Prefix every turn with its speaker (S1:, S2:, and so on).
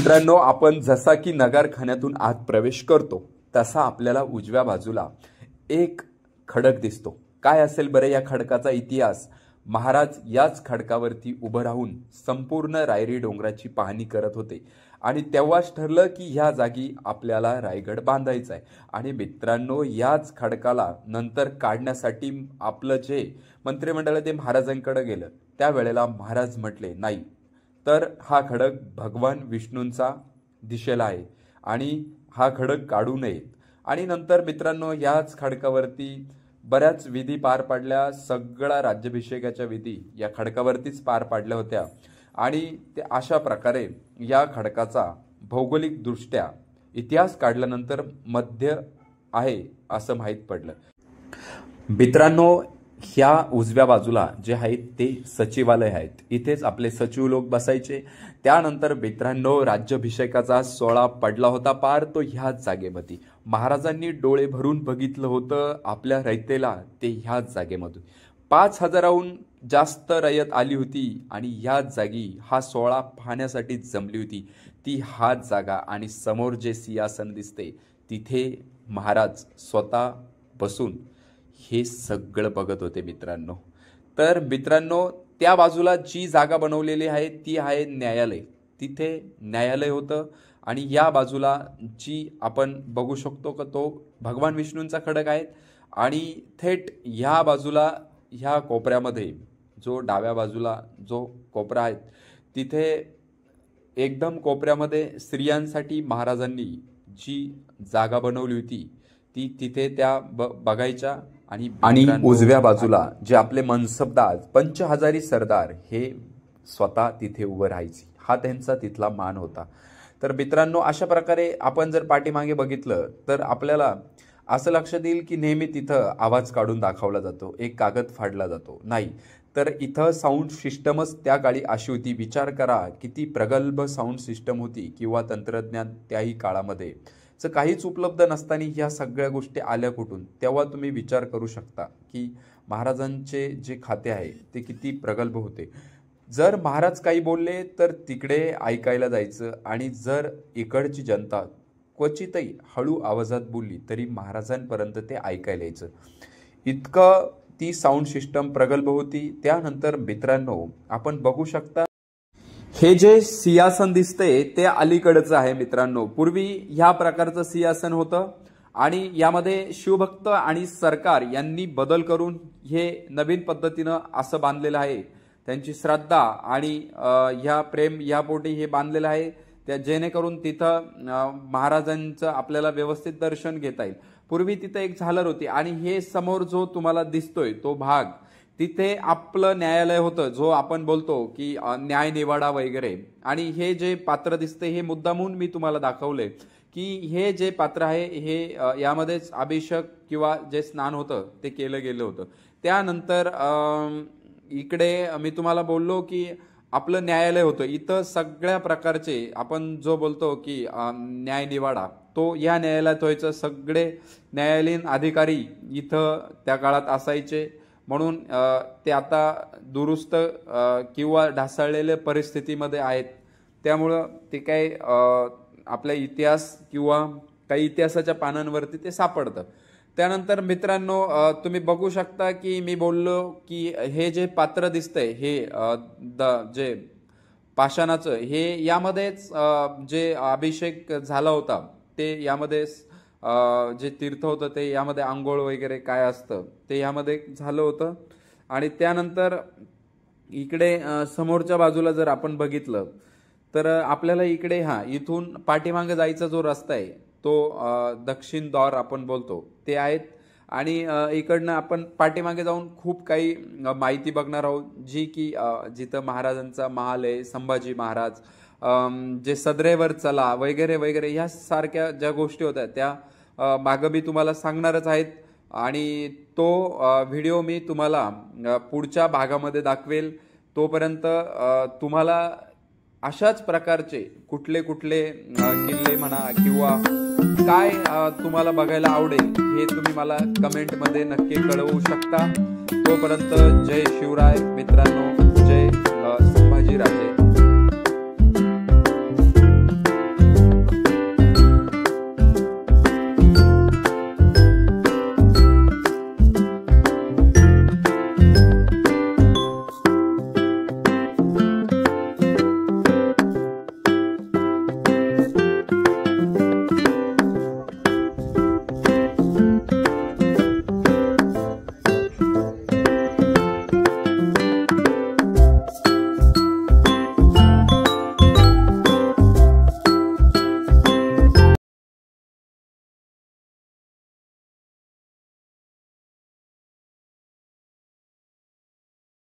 S1: मित्रांनो, आपण जसा की नगारखान्यातून आत प्रवेश करतो तसा आपल्याला उजव्या बाजूला एक खडक दिसतो। काय असेल बरे या खडकाचा इतिहास? महाराज याच खडकावरती उभं राहून संपूर्ण रायरी डोंगराची पाहणी करत होते आणि तेव्हाच ठरलं की ह्या जागी आपल्याला रायगड बांधायचा आहे। आणि मित्रांनो, याच खडकाला नंतर काढण्यासाठी आपलं जे मंत्रिमंडळ ते महाराजांकडे गेलं। त्यावेळेला महाराज म्हटले नाही, तर हा खडक भगवान विष्णूंचा दिशेला आहे आणि हा खडक काढू नयेत। आणि नंतर मित्रांनो, याच खडकावरती बऱ्याच विधी पार पडल्या। सगळा राज्याभिषेकाच्या विधी या खडकावरतीच पार पडल्या होत्या आणि ते अशा प्रकारे या खडकाचा भौगोलिक दृष्ट्या इतिहास काढल्यानंतर मध्य आहे असं माहीत पडलं। मित्रांनो, ह्या उजव्या बाजूला जे आहेत ते सचिवालय आहेत। इथेच आपले सचिव लोक बसायचे। त्यानंतर मित्रांनो, राज्याभिषेकाचा सोहळा पडला होता पार तो ह्याच जागेमध्ये। महाराजांनी डोळे भरून बघितलं होतं आपल्या रयतेला ते ह्याच जागेमधून। 5000हून जास्त रयत आली होती आणि ह्याच जागी हा सोहळा पाहण्यासाठी जमली होती। ती हाच जागा आणि समोर जे सिंहासन दिसते तिथे महाराज स्वतः बसून हे सगळं बघत होते मित्रांनो। तर मित्रांनो, त्या बाजूला जी जागा बनवलेली आहे ती आहे न्यायालय। तिथे न्यायालय होतं आणि या बाजूला जी आपण बघू शकतो की तो भगवान विष्णूंचा खडक आहे आणि थेट ह्या बाजूला ह्या कोपऱ्यामध्ये जो डाव्या बाजूला जो कोपरा आहे तिथे एकदम कोपऱ्यामध्ये स्त्रियांसाठी महाराजांनी जी जागा बनवली होती ती तिथे त्या बघायच्या। आणि उजव्या बाजूला जे आपले मनसबदार पंचहजारी सरदार हे स्वतः तिथे उभं राहायचे। हा त्यांचा तिथला मान होता। तर मित्रांनो, अशा प्रकारे आपण जर पाठीमागे बघितलं तर आपल्याला असं लक्षात येईल की नेहमी तिथं आवाज काढून दाखवला जातो, एक कागद फाडला जातो, नाही तर इथं साऊंड सिस्टमच त्या काळी अशी होती। विचार करा किती प्रगल्भ साऊंड सिस्टम होती किंवा तंत्रज्ञान त्याही काळामध्ये काहीच उपलब्ध नसताना ह्या सगळ्या गोष्टी आल्या कुठून। तेव्हा तुम्ही विचार करू शकता की महाराजांचे जे खाते आहे ते किती प्रगल्भ होते। जर महाराज काही बोलले तर तिकडे ऐकायला जायचं आणि जर इकडची जनता क्वचितही हळू आवाजात बोलली तरी महाराजांपर्यंत ते ऐकायला यायचं। इतकं ती साऊंड सिस्टम प्रगल्भ होती। त्यानंतर मित्रांनो, आपण बघू शकता हे जे सिंहासन दिसतंय ते अलीकडचं आहे मित्रांनो। पूर्वी ह्या प्रकारचं सिंहासन होतं आणि यामध्ये शिवभक्त आणि सरकार यांनी बदल करून हे नवीन पद्धतीनं असं बांधलेलं आहे। त्यांची श्रद्धा आणि ह्या प्रेम या पोटी हे बांधलेलं आहे त्या जेणेकरून तिथं महाराजांचं आपल्याला व्यवस्थित दर्शन घेता येईल। पूर्वी तिथं एक झालर होती आणि हे समोर जो तुम्हाला दिसतोय तो भाग तिथे आपलं न्यायालय होतं, जो आपण बोलतो की न्याय निवाडा वगैरे। आणि हे जे पात्र दिसते हे मुद्दामून मी तुम्हाला दाखवले की हे जे पात्र आहे हे यामध्येच अभिषेक किंवा जे स्नान होतं ते केलं गेलं होतं। त्यानंतर इकडे मी तुम्हाला बोललो की आपलं न्यायालय होतं। इथं सगळ्या प्रकारचे आपण जो बोलतो की न्याय निवाडा तो या न्यायालयात व्हायचं। सगळे न्यायालयीन अधिकारी इथं त्या काळात असायचे म्हणून ते आता दुरुस्त किंवा ढासळलेल्या परिस्थितीमध्ये आहेत। त्यामुळं ते काही आपल्या इतिहास किंवा काही इतिहासाच्या पानांवरती ते सापडतं। त्यानंतर मित्रांनो, तुम्ही बघू शकता की मी बोललो की हे जे पात्र दिसतंय हे जे पाषाणाचं हे यामध्येच जे अभिषेक झाला होता ते यामध्ये जे तीर्थ होतं ते यामध्ये आंघोळ वगैरे काय असतं ते यामध्ये झालं होतं। आणि त्यानंतर इकडे समोरच्या बाजूला जर आपण बघितलं तर आपल्याला इकडे इथून पाठीमागे जायचा जो रस्ता आहे तो दक्षिण द्वार आपण बोलतो ते आहेत। आणि इकडनं आपण पाठीमागे जाऊन खूप काही माहिती बघणार आहोत, जी की जिथं महाराजांचा महाल आहे, संभाजी महाराज, जे सदरेवर चला वगैरे वगैरे ह्या सारख्या ज्या गोष्टी होत्या त्या मागं मी तुम्हाला सांगणारच आहेत। आणि तो व्हिडिओ मी तुम्हाला पुढच्या भागामध्ये दाखवेल। तोपर्यंत तुम्हाला अशाच प्रकारचे कुठले कुठले किल्ले म्हणा किंवा काय तुम्हाला बघायला आवडेल हे तुम्ही मला कमेंटमध्ये नक्की कळवू शकता। तोपर्यंत जय शिवराय मित्रांनो, जय संभाजीराजे।